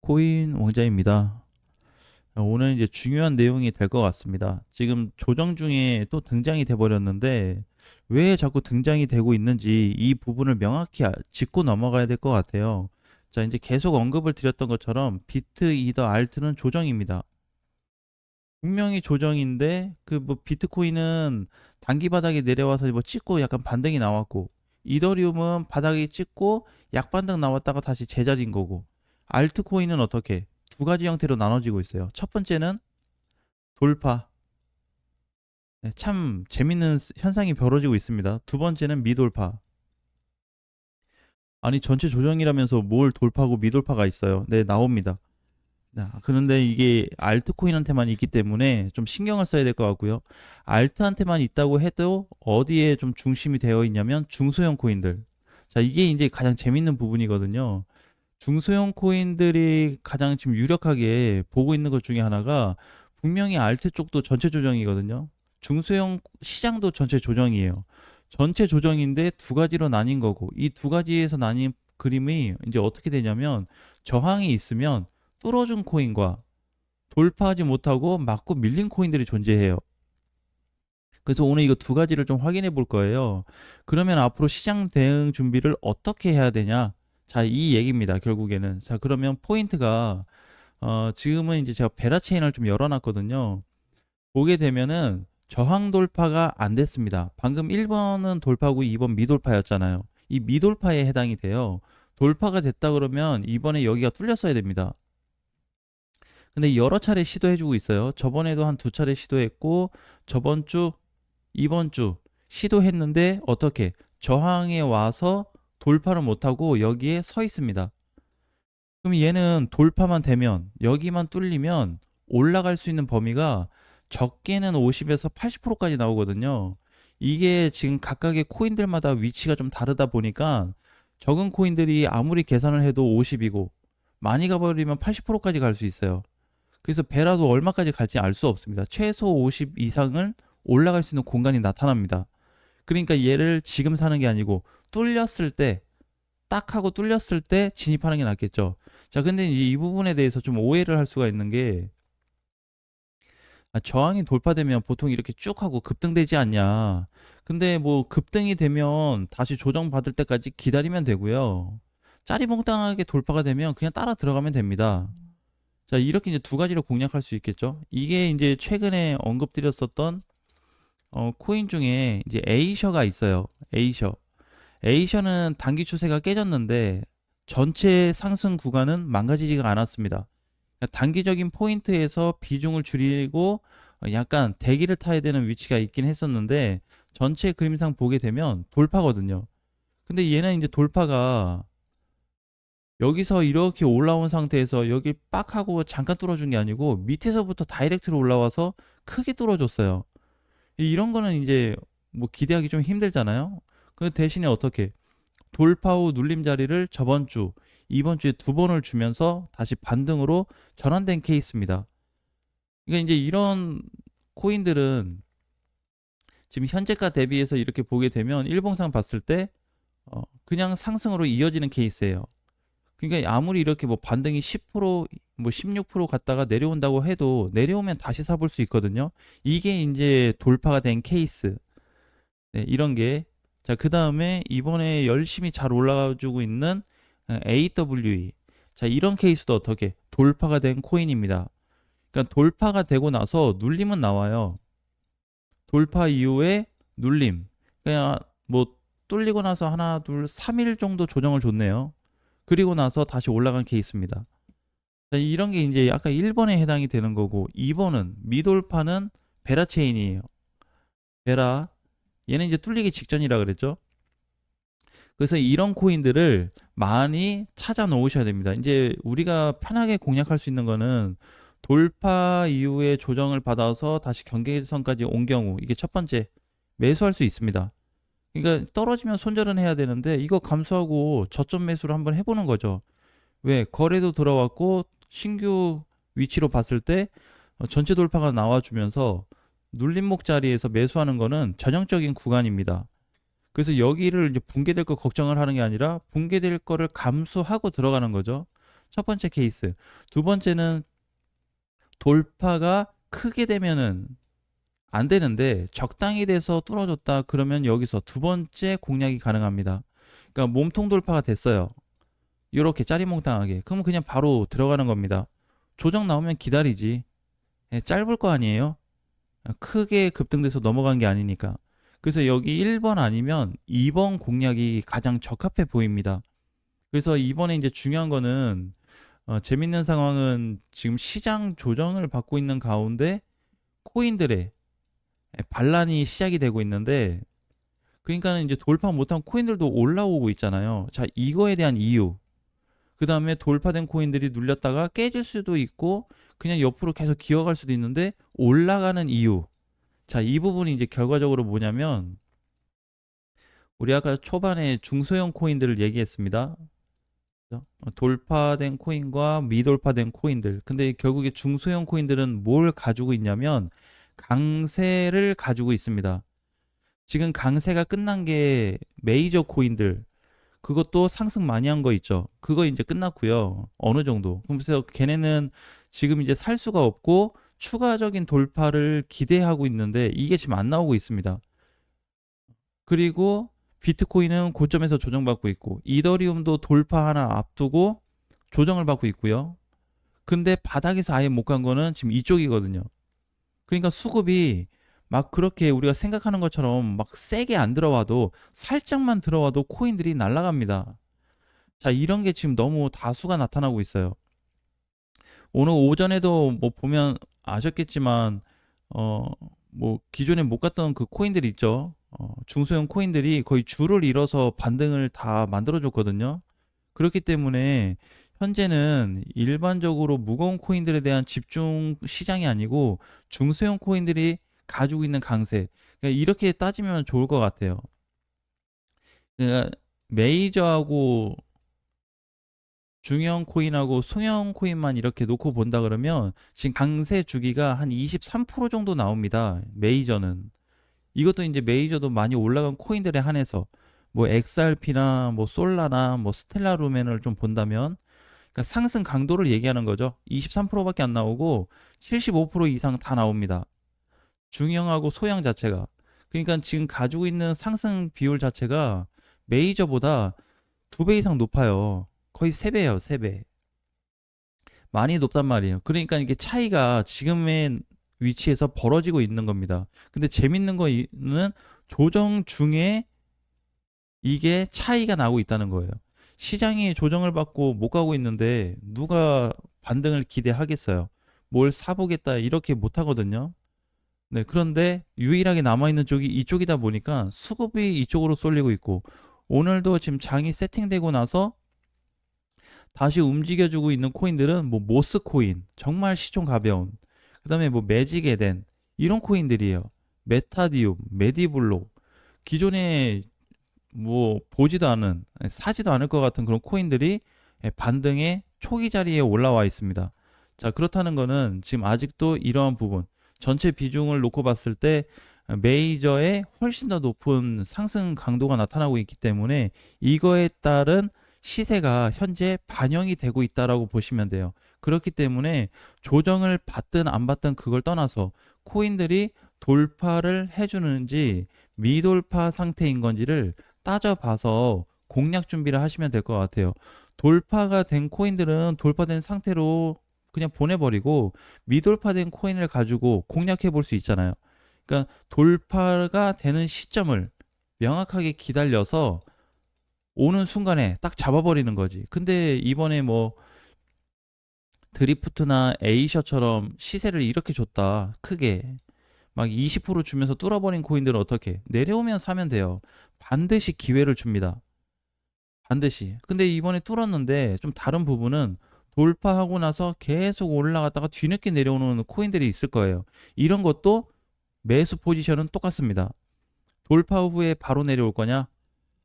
비트코인 왕자입니다. 오늘 이제 중요한 내용이 될 것 같습니다. 지금 조정 중에 또 등장이 돼 버렸는데 왜 자꾸 등장이 되고 있는지 이 부분을 명확히 짚고 넘어가야 될 것 같아요. 자, 이제 계속 언급을 드렸던 것처럼 비트, 이더, 알트는 조정입니다. 분명히 조정인데 그 뭐 비트코인은 단기 바닥에 내려와서 뭐 찍고 약간 반등이 나왔고, 이더리움은 바닥에 찍고 약반등 나왔다가 다시 제자리인 거고, 알트코인은 어떻게 두 가지 형태로 나눠지고 있어요. 첫 번째는 돌파. 네, 참 재밌는 현상이 벌어지고 있습니다. 두 번째는 미돌파. 아니, 전체 조정이라면서 뭘 돌파고 미돌파가 있어요. 네, 나옵니다. 그런데 이게 알트코인한테만 있기 때문에 좀 신경을 써야 될 것 같고요. 알트한테만 있다고 해도 어디에 좀 중심이 되어 있냐면 중소형 코인들. 자, 이게 이제 가장 재밌는 부분이거든요. 중소형 코인들이 가장 지금 유력하게 보고 있는 것 중에 하나가 분명히 알트 쪽도 전체 조정이거든요. 중소형 시장도 전체 조정이에요. 전체 조정인데 두 가지로 나뉜 거고, 이 두 가지에서 나뉜 그림이 이제 어떻게 되냐면, 저항이 있으면 뚫어준 코인과 돌파하지 못하고 맞고 밀린 코인들이 존재해요. 그래서 오늘 이거 두 가지를 좀 확인해 볼 거예요. 그러면 앞으로 시장 대응 준비를 어떻게 해야 되냐? 자, 이 얘기입니다. 결국에는. 자, 그러면 포인트가 지금은 이제 제가 베라 체인을 좀 열어놨거든요. 보게 되면은 저항 돌파가 안 됐습니다. 방금 1번은 돌파고 2번 미돌파였잖아요. 이 미돌파에 해당이 돼요. 돌파가 됐다 그러면 이번에 여기가 뚫렸어야 됩니다. 근데 여러 차례 시도해주고 있어요. 저번에도 한 두 차례 시도했고, 저번 주, 이번 주 시도했는데 어떻게 저항에 와서 돌파를 못하고 여기에 서 있습니다. 그럼 얘는 돌파만 되면, 여기만 뚫리면 올라갈 수 있는 범위가 적게는 50에서 80%까지 나오거든요. 이게 지금 각각의 코인들마다 위치가 좀 다르다 보니까 적은 코인들이 아무리 계산을 해도 50이고 많이 가버리면 80%까지 갈 수 있어요. 그래서 배라도 얼마까지 갈지 알 수 없습니다. 최소 50 이상을 올라갈 수 있는 공간이 나타납니다. 그러니까 얘를 지금 사는 게 아니고 뚫렸을 때, 딱 하고 뚫렸을 때 진입하는 게 낫겠죠. 자, 근데 이 부분에 대해서 좀 오해를 할 수가 있는 게, 저항이 돌파되면 보통 이렇게 쭉 하고 급등되지 않냐. 근데 뭐 급등이 되면 다시 조정받을 때까지 기다리면 되고요. 짜리몽땅하게 돌파가 되면 그냥 따라 들어가면 됩니다. 자, 이렇게 이제 두 가지로 공략할 수 있겠죠. 이게 이제 최근에 언급드렸었던 코인 중에 이제 에이셔가 있어요. 에이셔. 에이셔는 단기 추세가 깨졌는데 전체 상승 구간은 망가지지가 않았습니다. 그러니까 단기적인 포인트에서 비중을 줄이고 약간 대기를 타야 되는 위치가 있긴 했었는데 전체 그림상 보게 되면 돌파거든요. 근데 얘는 이제 돌파가 여기서 이렇게 올라온 상태에서 여기 빡 하고 잠깐 뚫어준 게 아니고 밑에서부터 다이렉트로 올라와서 크게 뚫어줬어요. 이런 거는 이제 뭐 기대하기 좀 힘들잖아요. 그 대신에 어떻게 돌파 후 눌림 자리를 저번 주, 이번 주에 두 번을 주면서 다시 반등으로 전환된 케이스입니다. 그러니까 이제 이런 코인들은 지금 현재가 대비해서 이렇게 보게 되면 일봉상 봤을 때 그냥 상승으로 이어지는 케이스예요. 그러니까 아무리 이렇게 뭐 반등이 10%뭐 16% 갔다가 내려온다고 해도 내려오면 다시 사볼 수 있거든요. 이게 이제 돌파가 된 케이스. 네, 이런 게. 자, 그 다음에 이번에 열심히 잘 올라가주고 있는 AWE. 자, 이런 케이스도 어떻게 돌파가 된 코인입니다. 그러니까 돌파가 되고 나서 눌림은 나와요. 돌파 이후에 눌림. 그냥 뭐 뚫리고 나서 하나, 둘, 3일 정도 조정을 줬네요. 그리고 나서 다시 올라간 케이스입니다. 자, 이런 게 이제 아까 1번에 해당이 되는 거고, 2번은 미돌파는 베라 체인이에요. 베라. 얘는 이제 뚫리기 직전이라 그랬죠. 그래서 이런 코인들을 많이 찾아 놓으셔야 됩니다. 이제 우리가 편하게 공략할 수 있는 거는 돌파 이후에 조정을 받아서 다시 경계선까지 온 경우, 이게 첫 번째 매수할 수 있습니다. 그러니까 떨어지면 손절은 해야 되는데 이거 감수하고 저점 매수를 한번 해보는 거죠. 왜? 거래도 들어왔고 신규 위치로 봤을 때 전체 돌파가 나와주면서 눌림목 자리에서 매수하는 거는 전형적인 구간입니다. 그래서 여기를 이제 붕괴될 거 걱정을 하는 게 아니라 붕괴될 거를 감수하고 들어가는 거죠. 첫 번째 케이스. 두 번째는 돌파가 크게 되면은 안 되는데 적당히 돼서 뚫어졌다 그러면 여기서 두 번째 공략이 가능합니다. 그러니까 몸통 돌파가 됐어요. 이렇게 짜리몽땅하게. 그러면 그냥 바로 들어가는 겁니다. 조정 나오면 기다리지. 예, 짧을 거 아니에요? 크게 급등돼서 넘어간 게 아니니까. 그래서 여기 1번 아니면 2번 공략이 가장 적합해 보입니다. 그래서 이번에 이제 중요한 거는 재밌는 상황은 지금 시장 조정을 받고 있는 가운데 코인들의 반란이 시작이 되고 있는데, 그러니까는 이제 돌파 못한 코인들도 올라오고 있잖아요. 자, 이거에 대한 이유. 그 다음에 돌파된 코인들이 눌렸다가 깨질 수도 있고 그냥 옆으로 계속 기어갈 수도 있는데 올라가는 이유. 자, 이 부분이 이제 결과적으로 뭐냐면, 우리 아까 초반에 중소형 코인들을 얘기했습니다. 돌파된 코인과 미돌파된 코인들. 근데 결국에 중소형 코인들은 뭘 가지고 있냐면 강세를 가지고 있습니다. 지금 강세가 끝난 게 메이저 코인들, 그것도 상승 많이 한 거 있죠. 그거 이제 끝났고요. 어느 정도. 그래서 걔네는 지금 이제 살 수가 없고 추가적인 돌파를 기대하고 있는데 이게 지금 안 나오고 있습니다. 그리고 비트코인은 고점에서 조정받고 있고 이더리움도 돌파 하나 앞두고 조정을 받고 있고요. 근데 바닥에서 아예 못 간 거는 지금 이쪽이거든요. 그러니까 수급이 막 그렇게 우리가 생각하는 것처럼 막 세게 안 들어와도 살짝만 들어와도 코인들이 날아갑니다. 자, 이런 게 지금 너무 다수가 나타나고 있어요. 오늘 오전에도 뭐 보면 아셨겠지만 어 뭐 기존에 못 갔던 그 코인들이 있죠. 중소형 코인들이 거의 줄을 이뤄서 반등을 다 만들어 줬거든요. 그렇기 때문에 현재는 일반적으로 무거운 코인들에 대한 집중 시장이 아니고 중소형 코인들이 가지고 있는 강세. 그러니까 이렇게 따지면 좋을 것 같아요. 그러니까 메이저하고 중형 코인하고 소형 코인만 이렇게 놓고 본다 그러면 지금 강세 주기가 한 23% 정도 나옵니다. 메이저는. 이것도 이제 메이저도 많이 올라간 코인들에 한해서 뭐 XRP나 뭐 솔라나 뭐 스텔라 루멘을 좀 본다면, 그러니까 상승 강도를 얘기하는 거죠. 23%밖에 안 나오고 75% 이상 다 나옵니다. 중형하고 소형 자체가. 그러니까 지금 가지고 있는 상승 비율 자체가 메이저보다 2배 이상 높아요. 거의 3배예요, 3배. 많이 높단 말이에요. 그러니까 이게 차이가 지금의 위치에서 벌어지고 있는 겁니다. 근데 재밌는 거는 조정 중에 이게 차이가 나고 있다는 거예요. 시장이 조정을 받고 못 가고 있는데 누가 반등을 기대하겠어요? 뭘 사보겠다 이렇게 못 하거든요. 네, 그런데 유일하게 남아있는 쪽이 이쪽이다 보니까 수급이 이쪽으로 쏠리고 있고, 오늘도 지금 장이 세팅되고 나서 다시 움직여주고 있는 코인들은 뭐 모스 코인, 정말 시총 가벼운, 그 다음에 뭐 매직 에덴, 이런 코인들이에요. 메타디움, 메디블록, 기존에 뭐 보지도 않은, 사지도 않을 것 같은 그런 코인들이 반등의 초기 자리에 올라와 있습니다. 자, 그렇다는 거는 지금 아직도 이러한 부분, 전체 비중을 놓고 봤을 때 메이저에 훨씬 더 높은 상승 강도가 나타나고 있기 때문에 이거에 따른 시세가 현재 반영이 되고 있다라고 보시면 돼요. 그렇기 때문에 조정을 받든 안 받든 그걸 떠나서 코인들이 돌파를 해주는지 미돌파 상태인 건지를 따져봐서 공략 준비를 하시면 될 것 같아요. 돌파가 된 코인들은 돌파된 상태로 그냥 보내버리고 미돌파된 코인을 가지고 공략해 볼 수 있잖아요. 그러니까 돌파가 되는 시점을 명확하게 기다려서 오는 순간에 딱 잡아버리는 거지. 근데 이번에 뭐 드리프트나 에이셔처럼 시세를 이렇게 줬다, 크게 막 20% 주면서 뚫어버린 코인들은 어떻게? 내려오면 사면 돼요. 반드시 기회를 줍니다. 반드시. 근데 이번에 뚫었는데 좀 다른 부분은 돌파하고 나서 계속 올라갔다가 뒤늦게 내려오는 코인들이 있을 거예요. 이런 것도 매수 포지션은 똑같습니다. 돌파 후에 바로 내려올 거냐?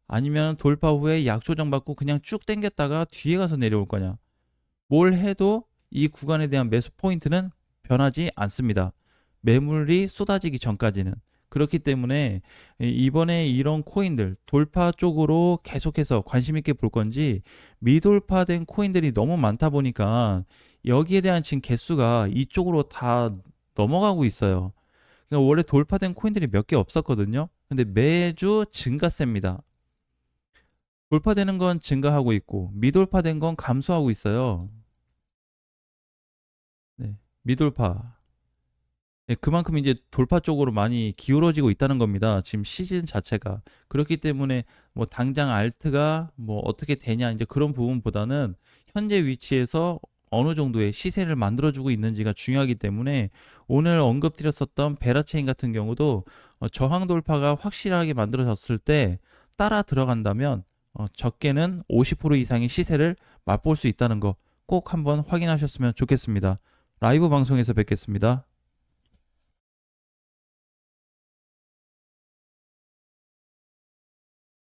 아니면 돌파 후에 약조정 받고 그냥 쭉 당겼다가 뒤에 가서 내려올 거냐? 뭘 해도 이 구간에 대한 매수 포인트는 변하지 않습니다. 매물이 쏟아지기 전까지는. 그렇기 때문에 이번에 이런 코인들 돌파 쪽으로 계속해서 관심 있게 볼 건지, 미돌파된 코인들이 너무 많다 보니까 여기에 대한 지금 개수가 이쪽으로 다 넘어가고 있어요. 그러니까 원래 돌파된 코인들이 몇 개 없었거든요. 근데 매주 증가세입니다. 돌파되는 건 증가하고 있고 미돌파된 건 감소하고 있어요. 네, 미돌파. 네, 그만큼 이제 돌파 쪽으로 많이 기울어지고 있다는 겁니다. 지금 시즌 자체가. 그렇기 때문에 뭐 당장 알트가 뭐 어떻게 되냐 이제 그런 부분보다는 현재 위치에서 어느 정도의 시세를 만들어주고 있는지가 중요하기 때문에, 오늘 언급드렸었던 베라체인 같은 경우도 저항 돌파가 확실하게 만들어졌을 때 따라 들어간다면 적게는 50% 이상의 시세를 맛볼 수 있다는 거 꼭 한번 확인하셨으면 좋겠습니다. 라이브 방송에서 뵙겠습니다.